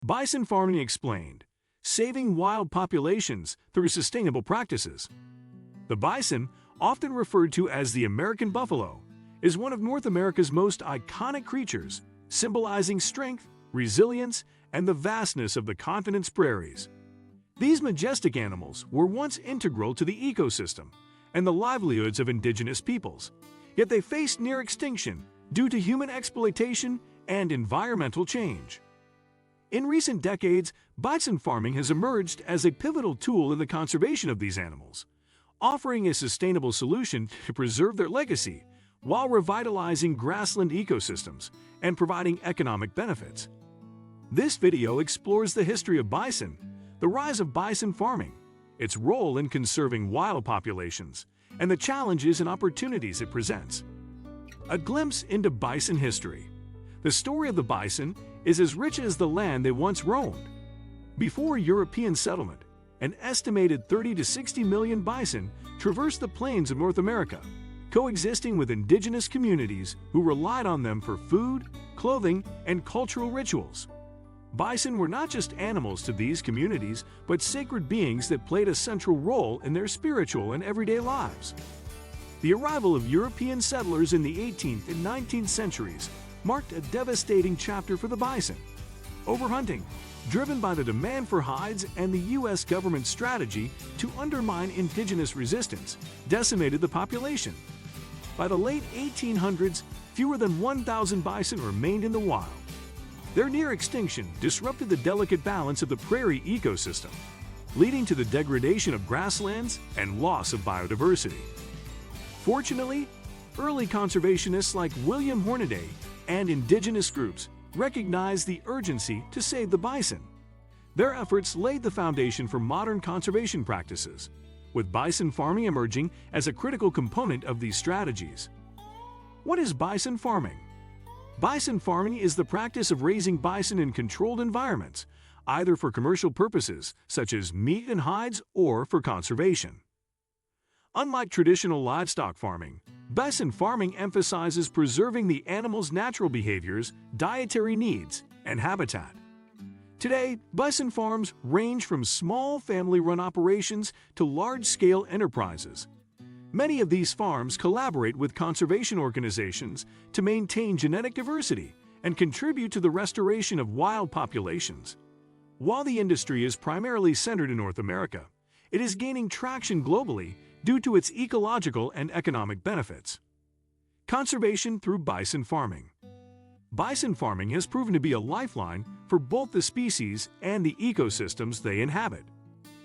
Bison farming explained, saving wild populations through sustainable practices. The bison, often referred to as the American buffalo, is one of North America's most iconic creatures, symbolizing strength, resilience, and the vastness of the continent's prairies. These majestic animals were once integral to the ecosystem and the livelihoods of indigenous peoples, yet they faced near extinction due to human exploitation and environmental change. In recent decades, bison farming has emerged as a pivotal tool in the conservation of these animals, offering a sustainable solution to preserve their legacy while revitalizing grassland ecosystems and providing economic benefits. This video explores the history of bison, the rise of bison farming, its role in conserving wild populations, and the challenges and opportunities it presents. A glimpse into bison history. The story of the bison is as rich as the land they once roamed. Before European settlement, an estimated 30 to 60 million bison traversed the plains of North America, coexisting with indigenous communities who relied on them for food, clothing, and cultural rituals. Bison were not just animals to these communities, but sacred beings that played a central role in their spiritual and everyday lives. The arrival of European settlers in the 18th and 19th centuries marked a devastating chapter for the bison. Overhunting, driven by the demand for hides and the U.S. government's strategy to undermine indigenous resistance, decimated the population. By the late 1800s, fewer than 1,000 bison remained in the wild. Their near extinction disrupted the delicate balance of the prairie ecosystem, leading to the degradation of grasslands and loss of biodiversity. Fortunately, early conservationists like William Hornaday and indigenous groups recognized the urgency to save the bison. Their efforts laid the foundation for modern conservation practices, with bison farming emerging as a critical component of these strategies. What is bison farming? Bison farming is the practice of raising bison in controlled environments, either for commercial purposes, such as meat and hides, or for conservation. Unlike traditional livestock farming, bison farming emphasizes preserving the animal's natural behaviors, dietary needs, and habitat. Today, bison farms range from small family-run operations to large-scale enterprises. Many of these farms collaborate with conservation organizations to maintain genetic diversity and contribute to the restoration of wild populations. While the industry is primarily centered in North America, it is gaining traction globally due to its ecological and economic benefits. Conservation through bison farming. Bison farming has proven to be a lifeline for both the species and the ecosystems they inhabit.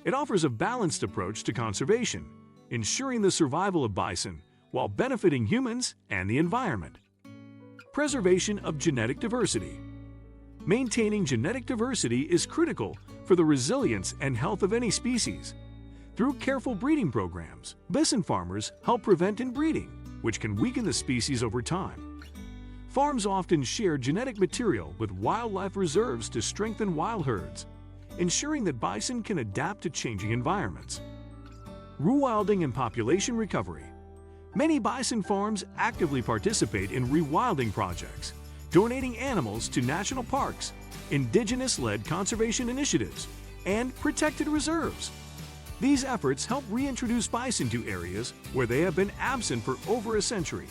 It offers a balanced approach to conservation, ensuring the survival of bison while benefiting humans and the environment. Preservation of genetic diversity. Maintaining genetic diversity is critical for the resilience and health of any species. Through careful breeding programs, bison farmers help prevent inbreeding, which can weaken the species over time. Farms often share genetic material with wildlife reserves to strengthen wild herds, ensuring that bison can adapt to changing environments. Rewilding and population recovery. Many bison farms actively participate in rewilding projects, donating animals to national parks, indigenous-led conservation initiatives, and protected reserves. These efforts help reintroduce bison to areas where they have been absent for over a century,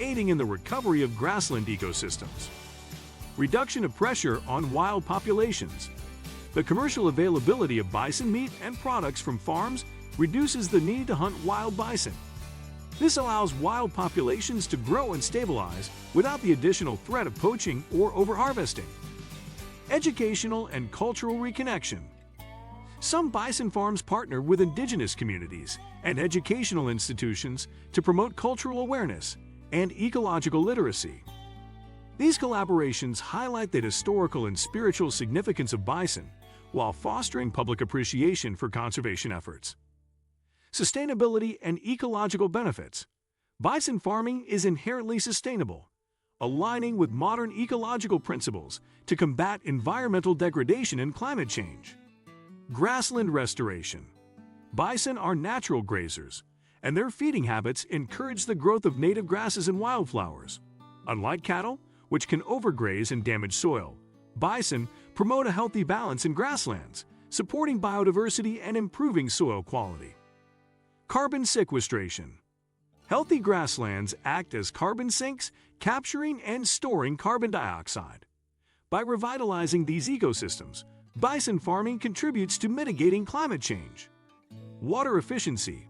aiding in the recovery of grassland ecosystems. Reduction of pressure on wild populations. The commercial availability of bison meat and products from farms reduces the need to hunt wild bison. This allows wild populations to grow and stabilize without the additional threat of poaching or overharvesting. Educational and cultural reconnection. Some bison farms partner with indigenous communities and educational institutions to promote cultural awareness and ecological literacy. These collaborations highlight the historical and spiritual significance of bison while fostering public appreciation for conservation efforts. Sustainability and ecological benefits. Bison farming is inherently sustainable, aligning with modern ecological principles to combat environmental degradation and climate change. Grassland restoration. Bison are natural grazers, and their feeding habits encourage the growth of native grasses and wildflowers. Unlike cattle, which can overgraze and damage soil, bison promote a healthy balance in grasslands, supporting biodiversity and improving soil quality. Carbon sequestration. Healthy grasslands act as carbon sinks, capturing and storing carbon dioxide. By revitalizing these ecosystems, bison farming contributes to mitigating climate change. Water efficiency.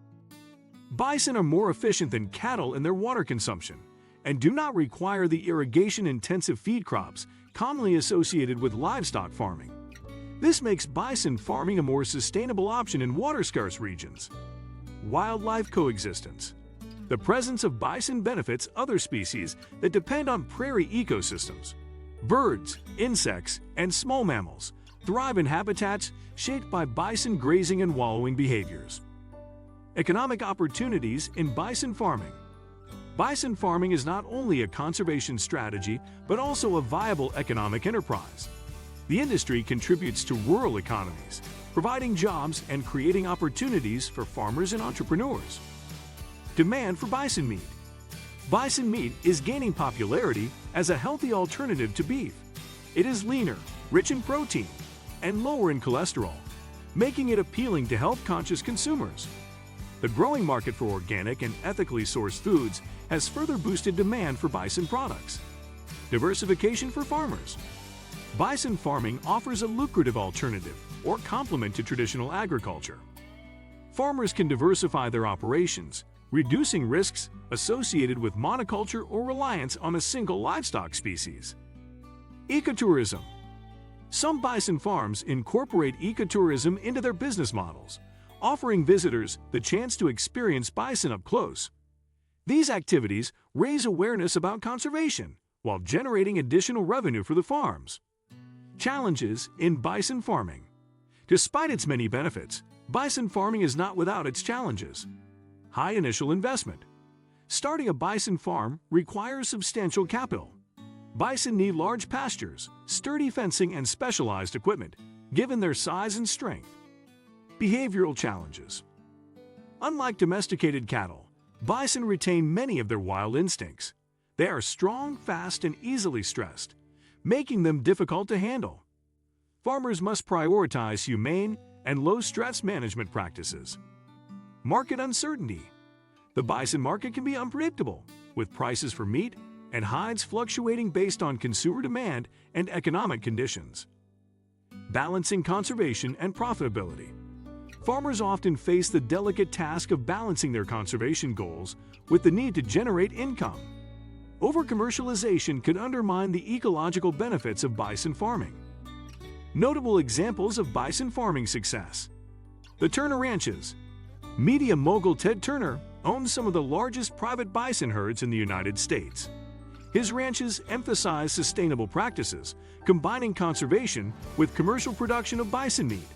Bison are more efficient than cattle in their water consumption and do not require the irrigation-intensive feed crops commonly associated with livestock farming. This makes bison farming a more sustainable option in water-scarce regions. Wildlife coexistence. The presence of bison benefits other species that depend on prairie ecosystems. Birds, insects, and small mammals thrive in habitats shaped by bison grazing and wallowing behaviors. Economic opportunities in bison farming. Bison farming is not only a conservation strategy, but also a viable economic enterprise. The industry contributes to rural economies, providing jobs and creating opportunities for farmers and entrepreneurs. Demand for bison meat. Bison meat is gaining popularity as a healthy alternative to beef. It is leaner, rich in protein, and lower in cholesterol, making it appealing to health-conscious consumers. The growing market for organic and ethically sourced foods has further boosted demand for bison products. Diversification for farmers. Bison farming offers a lucrative alternative or complement to traditional agriculture. Farmers can diversify their operations, reducing risks associated with monoculture or reliance on a single livestock species. Ecotourism. Some bison farms incorporate ecotourism into their business models, offering visitors the chance to experience bison up close. These activities raise awareness about conservation while generating additional revenue for the farms. Challenges in bison farming. Despite its many benefits, bison farming is not without its challenges. High initial investment. Starting a bison farm requires substantial capital. Bison need large pastures, sturdy fencing, and specialized equipment, given their size and strength. Behavioral challenges. Unlike domesticated cattle, bison retain many of their wild instincts. They are strong, fast, and easily stressed, making them difficult to handle. Farmers must prioritize humane and low-stress management practices. Market uncertainty. The bison market can be unpredictable, with prices for meat and hides fluctuating based on consumer demand and economic conditions. Balancing conservation and profitability. Farmers often face the delicate task of balancing their conservation goals with the need to generate income. Over-commercialization could undermine the ecological benefits of bison farming. Notable examples of bison farming success. The Turner Ranches. Media mogul Ted Turner owns some of the largest private bison herds in the United States. His ranches emphasize sustainable practices, combining conservation with commercial production of bison meat.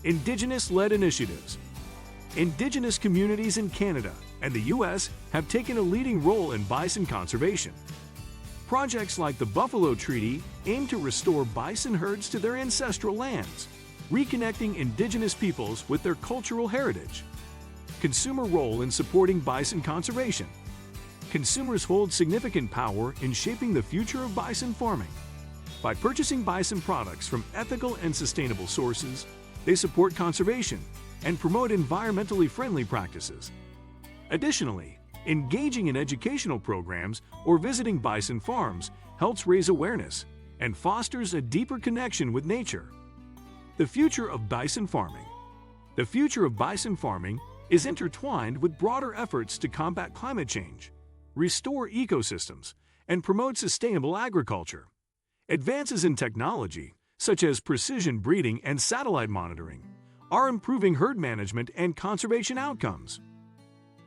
Indigenous-led initiatives. Indigenous communities in Canada and the U.S. have taken a leading role in bison conservation. Projects like the Buffalo Treaty aim to restore bison herds to their ancestral lands, reconnecting indigenous peoples with their cultural heritage. Consumer role in supporting bison conservation. Consumers hold significant power in shaping the future of bison farming. By purchasing bison products from ethical and sustainable sources, they support conservation and promote environmentally friendly practices. Additionally, engaging in educational programs or visiting bison farms helps raise awareness and fosters a deeper connection with nature. The future of bison farming. The future of bison farming is intertwined with broader efforts to combat climate change, restore ecosystems, and promote sustainable agriculture. Advances in technology, such as precision breeding and satellite monitoring, are improving herd management and conservation outcomes.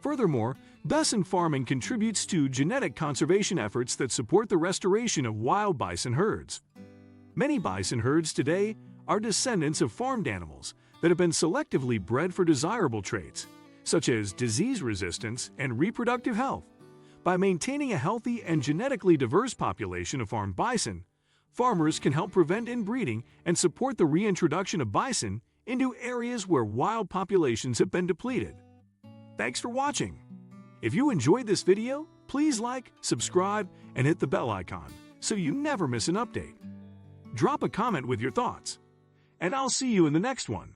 Furthermore, bison farming contributes to genetic conservation efforts that support the restoration of wild bison herds. Many bison herds today are descendants of farmed animals that have been selectively bred for desirable traits, such as disease resistance and reproductive health. By maintaining a healthy and genetically diverse population of farmed bison, farmers can help prevent inbreeding and support the reintroduction of bison into areas where wild populations have been depleted. Thanks for watching. If you enjoyed this video, please like, subscribe, and hit the bell icon so you never miss an update. drop a comment with your thoughts. And I'll see you in the next one.